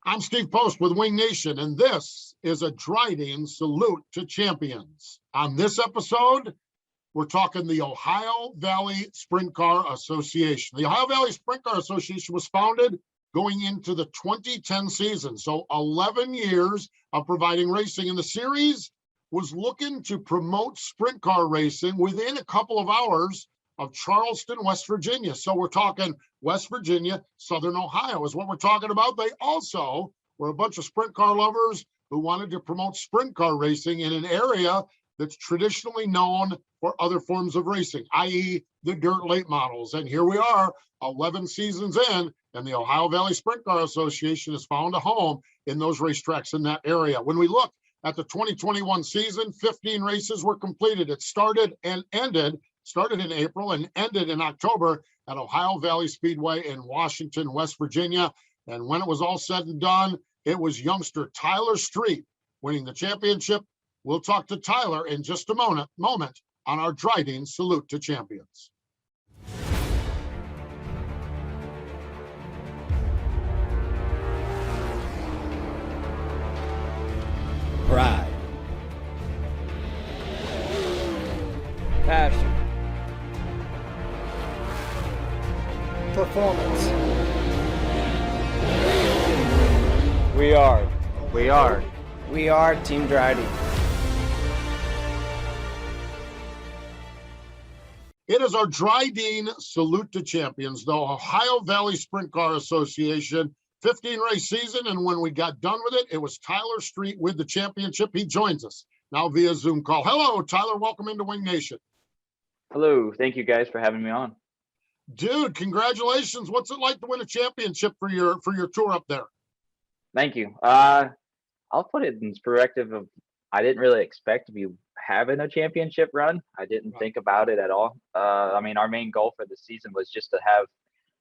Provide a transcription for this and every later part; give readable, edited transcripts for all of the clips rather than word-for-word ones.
I'm Steve Post with Wing Nation, and this is a Dryden Salute to Champions. On this episode, we're talking the Ohio Valley Sprint Car Association. The Ohio Valley Sprint Car Association was founded going into the 2010 season, so 11 years of providing racing. And the series was looking to promote sprint car racing within a couple of hours of Charleston, West Virginia. So we're talking West Virginia, Southern Ohio is what we're talking about. They also were a bunch of sprint car lovers who wanted to promote sprint car racing in an area that's traditionally known for other forms of racing, i.e. the dirt late models. And here we are, 11 seasons in, and the Ohio Valley Sprint Car Association has found a home in those racetracks in that area. When we look at the 2021 season, 15 races were completed. It started in April and ended in October at Ohio Valley Speedway in Washington, West Virginia. And when it was all said and done, it was youngster Tyler Street winning the championship. We'll talk to Tyler in just a moment on our Dryden Salute to Champions. Pride. Passion. Performance. We are. We are Team Dryden. It is our Dryden Salute to Champions, the Ohio Valley Sprint Car Association 15 race season. And when we got done with it, it was Tyler Street with the championship. He joins us now via Zoom call. Hello, Tyler. Welcome into Wing Nation. Hello. Thank you guys for having me on. Dude, congratulations. What's it like to win a championship for your tour up there? Thank you. I'll put it in perspective of I didn't really expect to be having a championship run. I didn't think about it at all. I mean, our main goal for the season was just to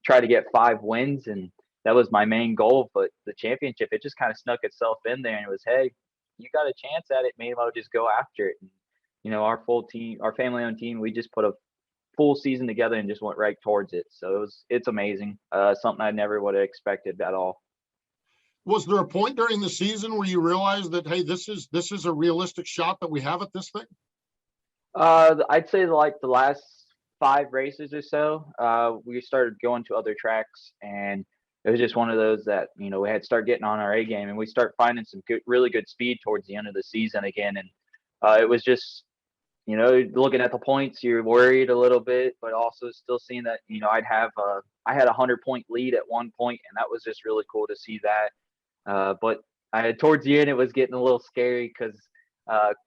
try to get 5 wins, and that was my main goal. But the championship, it just kind of snuck itself in there, and it was, hey, you got a chance at it, maybe I'll just go after it. And, you know, our full team, our family-owned team, we just put a full season together and just went right towards it. So it's amazing. Something I never would have expected at all. Was there a point during the season where you realized that, hey, this is a realistic shot that we have at this thing? I'd say like the last 5 races or so, we started going to other tracks, and it was just one of those that, you know, we had to start getting on our A game, and we start finding some really good speed towards the end of the season again. And it was just, you know, looking at the points, you're worried a little bit, but also still seeing that, you know, I had a 100-point lead at one point, and that was just really cool to see that. But towards the end, it was getting a little scary because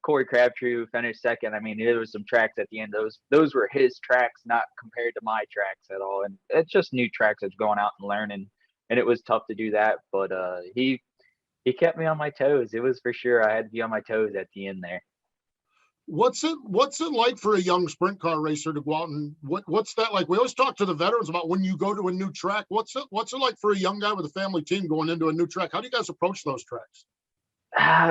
Corey Crabtree finished second. I mean, there was some tracks at the end. Those were his tracks, not compared to my tracks at all. And it's just new tracks that's going out and learning, and it was tough to do that. But he kept me on my toes. It was for sure. I had to be on my toes at the end there. What's it like for a young sprint car racer to go out and what's that like? We always talk to the veterans about when you go to a new track. What's it like for a young guy with a family team going into a new track? How do you guys approach those tracks?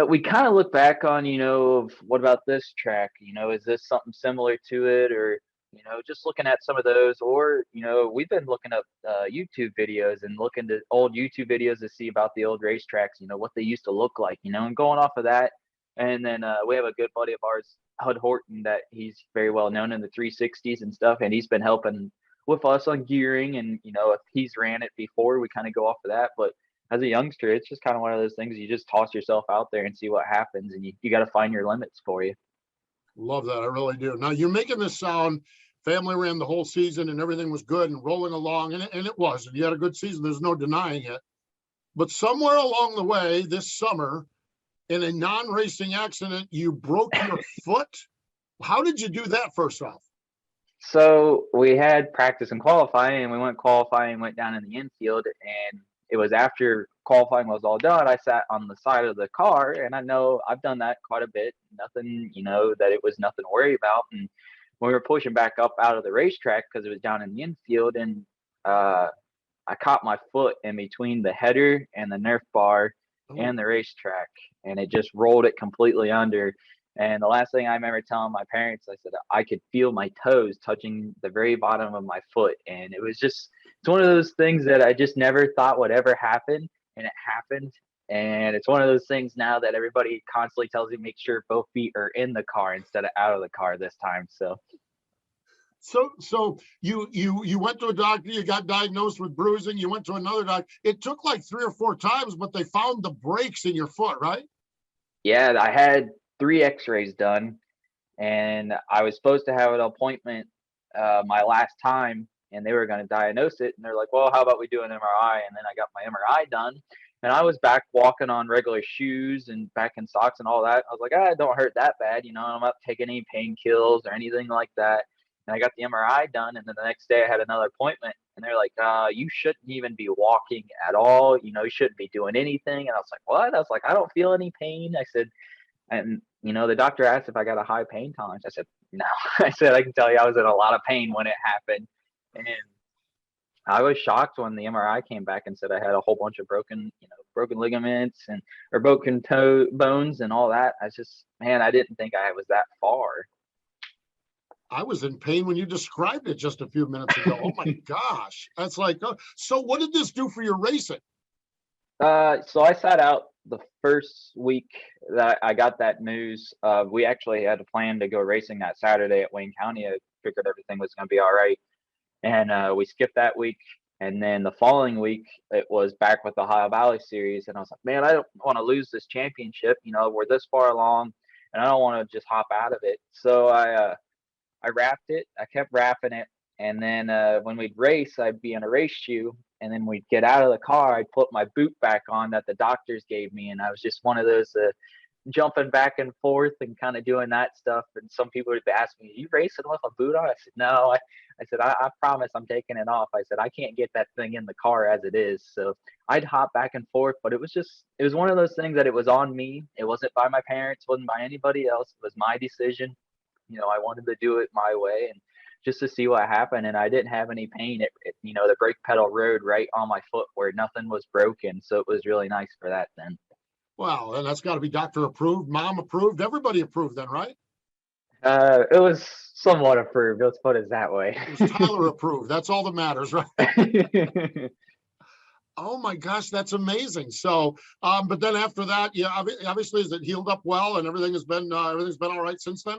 We kind of look back on, you know, of what about this track? You know, is this something similar to it? Or, you know, just looking at some of those, or, you know, we've been looking up YouTube videos and looking to old YouTube videos to see about the old racetracks, you know, what they used to look like, you know, and going off of that. And then we have a good buddy of ours, Hud Horton, that he's very well known in the 360s and stuff, and he's been helping with us on gearing. And, you know, if he's ran it before, we kind of go off of that. But as a youngster, it's just kind of one of those things, you just toss yourself out there and see what happens, and you got to find your limits for you. Love that. I really do. Now, you're making this sound family ran the whole season and everything was good and rolling along, and it was. And you had a good season. There's no denying it. But somewhere along the way this summer, in a non-racing accident, you broke your foot. How did you do that, first off? So we had practice and qualifying, and we went down in the infield, and it was after qualifying was all done. I sat on the side of the car, and I know I've done that quite a bit. Nothing, you know, that it was nothing to worry about. And when we were pushing back up out of the racetrack, because it was down in the infield, and I caught my foot in between the header and the Nerf bar and the racetrack, and it just rolled it completely under. And the last thing I remember telling my parents, I said I could feel my toes touching the very bottom of my foot. And it was just, it's one of those things that I just never thought would ever happen. and it happened. And it's one of those things now that everybody constantly tells you make sure both feet are in the car instead of out of the car this time. So you went to a doctor, you got diagnosed with bruising, you went to another doctor. It took like 3 or 4 times, but they found the breaks in your foot, right? Yeah, I had 3 X-rays done, and I was supposed to have an appointment my last time, and they were going to diagnose it. And they're like, "Well, how about we do an MRI?" And then I got my MRI done, and I was back walking on regular shoes and back in socks and all that. I was like, "Ah, it don't hurt that bad, I'm not taking any pain kills or anything like that." And I got the MRI done, and then the next day I had another appointment, and they're like, "You shouldn't even be walking at all. You shouldn't be doing anything." And I was like, "What?" I was like, "I don't feel any pain." I said, and the doctor asked if I got a high pain tolerance. I said, "No." I said, "I can tell you I was in a lot of pain when it happened." And I was shocked when the MRI came back and said I had a whole bunch of broken ligaments or broken toe bones and all that. I just, man, I didn't think I was that far. I was in pain when you described it just a few minutes ago. Oh my gosh. That's like, so what did this do for your racing? So I sat out the first week that I got that news. We actually had a plan to go racing that Saturday at Wayne County. I figured everything was going to be all right. And we skipped that week. And then the following week, it was back with the Ohio Valley Series. And I was like, man, I don't want to lose this championship. We're this far along, and I don't want to just hop out of it. So I wrapped it. I kept wrapping it. And then when we'd race, I'd be in a race shoe. And then we'd get out of the car. I'd put my boot back on that the doctors gave me. And I was just one of those jumping back and forth and kind of doing that stuff. And some people would ask me, "Are you racing with a boot on?" I said, "No." I said, I promise I'm taking it off. I said, "I can't get that thing in the car as it is." So I'd hop back and forth. But it was one of those things that it was on me. It wasn't by my parents. It wasn't by anybody else. It was my decision. I wanted to do it my way and just to see what happened. And I didn't have any pain. The brake pedal rode right on my foot where nothing was broken. So it was really nice for that then. Wow, and that's got to be doctor approved, mom approved, everybody approved then, right? It was somewhat approved. Let's put it that way. It was Tyler approved. That's all that matters, right? Oh my gosh, that's amazing. So, but then after that, yeah, obviously, is it healed up well and everything's been all right since then?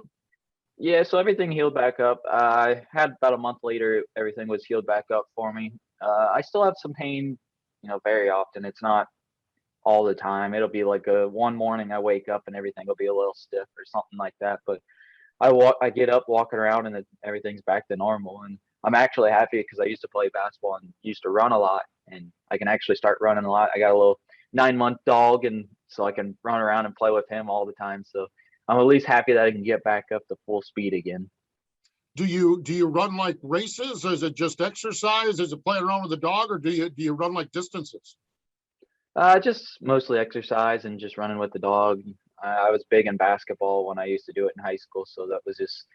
Yeah, so everything healed back up. I had about a month later, everything was healed back up for me. I still have some pain, very often. It's not all the time. It'll be like one morning I wake up and everything will be a little stiff or something like that. But I get up walking around and everything's back to normal. And I'm actually happy because I used to play basketball and used to run a lot, and I can actually start running a lot. I got a little 9-month dog, and so I can run around and play with him all the time. So I'm at least happy that I can get back up to full speed again. Do you run like races? Is it just exercise? Is it playing around with the dog, or do you run like distances? Just mostly exercise and just running with the dog. I was big in basketball when I used to do it in high school, so that was just,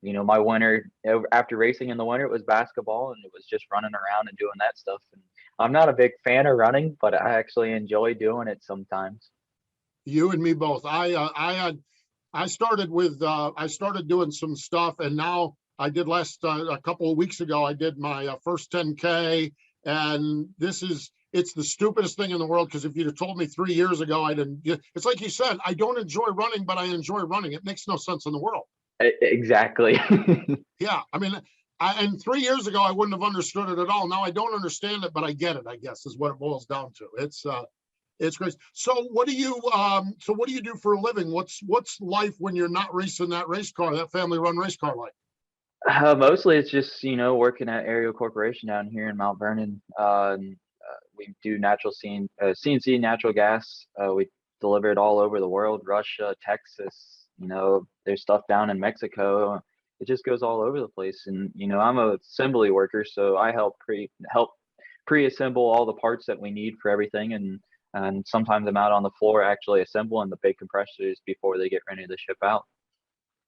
my winter. After racing in the winter, it was basketball, and it was just running around and doing that stuff. And I'm not a big fan of running, but I actually enjoy doing it sometimes. You and me both. I started doing some stuff, and now I did a couple of weeks ago. I did my first 10K, and it's the stupidest thing in the world, because if you'd have told me 3 years ago, it's like you said, I don't enjoy running, but I enjoy running. It makes no sense in the world. Exactly. Yeah. I mean, and 3 years ago, I wouldn't have understood it at all. Now I don't understand it, but I get it, I guess, is what it boils down to. It's great. So what do you do for a living? What's life when you're not racing that race car, that family run race car like? Mostly it's just, working at Aerial Corporation down here in Mount Vernon. We do CNC natural gas. We deliver it all over the world, Russia, Texas, there's stuff down in Mexico. It just goes all over the place. And, I'm a assembly worker, so I help pre-assemble all the parts that we need for everything. And sometimes I'm out on the floor actually assembling the big compressors before they get ready to ship out.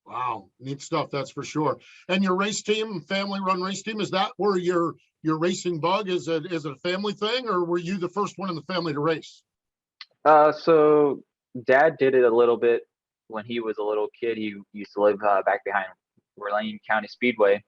Wow, neat stuff, that's for sure. And your race team, family run race team, is that where your racing bug is? It a family thing, or were you the first one in the family to race? So Dad did it a little bit when he was a little kid. He used to live back behind Wayne County Speedway,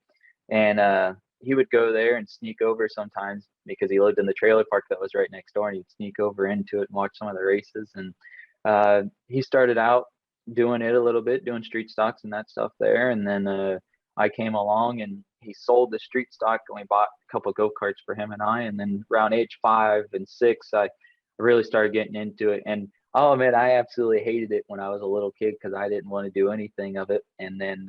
and he would go there and sneak over sometimes because he lived in the trailer park that was right next door, and he'd sneak over into it and watch some of the races. And he started out doing it a little bit, doing street stocks and that stuff there. And then I came along and he sold the street stock, and we bought a couple go-karts for him and I. And then around age 5 and 6, I really started getting into it. And I'll admit, I absolutely hated it when I was a little kid because I didn't want to do anything of it. And then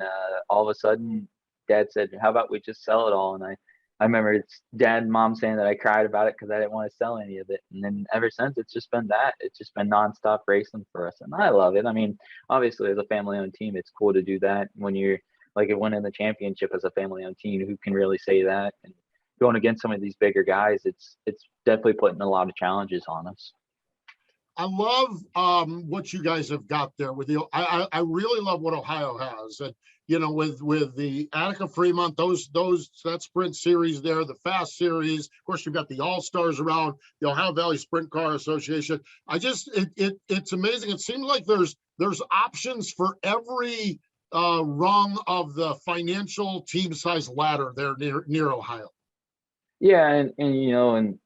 all of a sudden, Dad said, "How about we just sell it all?" And I remember it's Dad and Mom saying that I cried about it because I didn't want to sell any of it. And then ever since, it's just been that. It's just been nonstop racing for us, and I love it. I mean, obviously, as a family-owned team, it's cool to do that. When you're like winning the championship as a family-owned team, who can really say that? And going against some of these bigger guys, it's definitely putting a lot of challenges on us. I love what you guys have got there with you. I really love what Ohio has, and you know, with the Attica Fremont, that sprint series there, the fast series. Of course, you've got the All Stars around, the Ohio Valley Sprint Car Association. It's amazing. It seems like there's options for every rung of the financial team size ladder there near Ohio. Yeah, and you know, and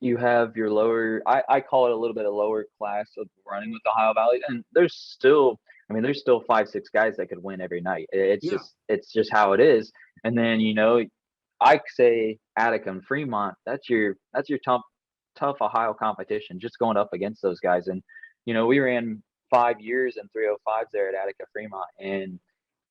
you have your lower, I call it a little bit of lower class of running with Ohio Valley, and there's still 5-6 guys that could win every night. It's just how it is. And then, you know, I say Attica and Fremont, that's your tough Ohio competition, just going up against those guys. And you know, we ran 5 years in 305s there at Attica Fremont, and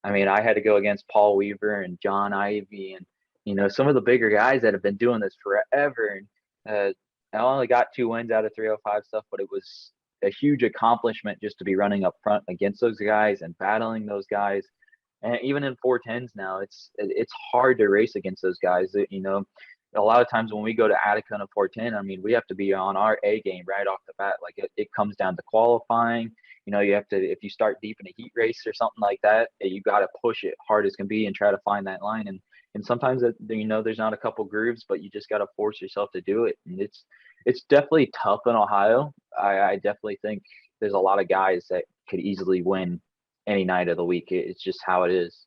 I mean, I had to go against Paul Weaver and John Ivy, and you know, some of the bigger guys that have been doing this forever. And I only got 2 wins out of 305 stuff, but it was a huge accomplishment just to be running up front against those guys and battling those guys. And even in 410s now, it's hard to race against those guys. You know, a lot of times when we go to Attica in a 410, I mean, we have to be on our A game right off the bat. Like it comes down to qualifying. You know, you have to, if you start deep in a heat race or something like that, you got to push it hard as can be and try to find that line. And sometimes, you know, there's not a couple grooves, but you just got to force yourself to do it. And it's definitely tough in Ohio. I definitely think there's a lot of guys that could easily win any night of the week. It's just how it is.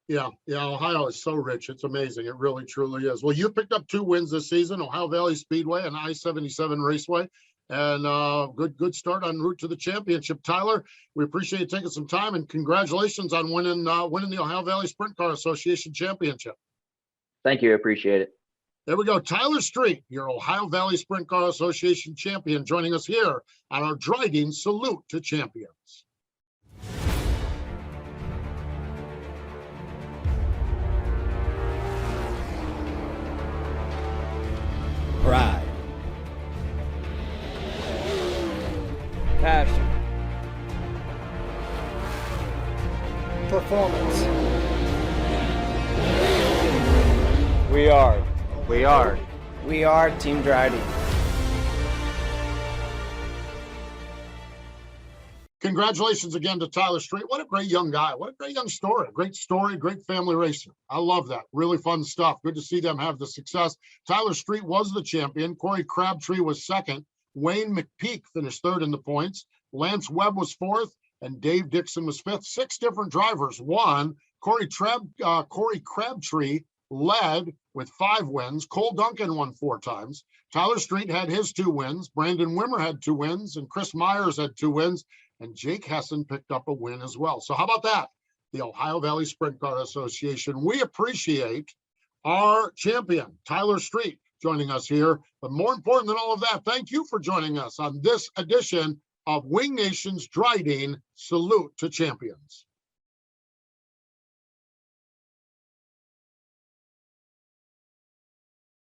Yeah, Ohio is so rich. It's amazing. It really, truly is. Well, you picked up 2 wins this season, Ohio Valley Speedway and I-77 Raceway. And good start en route to the championship. Tyler, we appreciate you taking some time, and congratulations on winning the Ohio Valley Sprint Car Association Championship. Thank you. I appreciate it. There we go. Tyler Street, your Ohio Valley Sprint Car Association champion, joining us here on our Driving Salute to Champions. Pride. Passion. Performance. We are. We are Team Dryden. Congratulations again to Tyler Street. What a great young guy. What a great young story. Great story, great family racer. I love that. Really fun stuff. Good to see them have the success. Tyler Street was the champion. Corey Crabtree was second. Wayne McPeak finished third in the points. Lance Webb was fourth, and Dave Dixon was fifth. 6 different drivers won. Corey Crabtree led with 5 wins. Cole Duncan won 4 times. Tyler Street had his 2 wins. Brandon Wimmer had 2 wins, and Chris Myers had 2 wins. And Jake Hessen picked up a win as well. So how about that? The Ohio Valley Sprint Car Association. We appreciate our champion, Tyler Street, joining us here. But more important than all of that, thank you for joining us on this edition of Wing Nation's Driving Salute to Champions.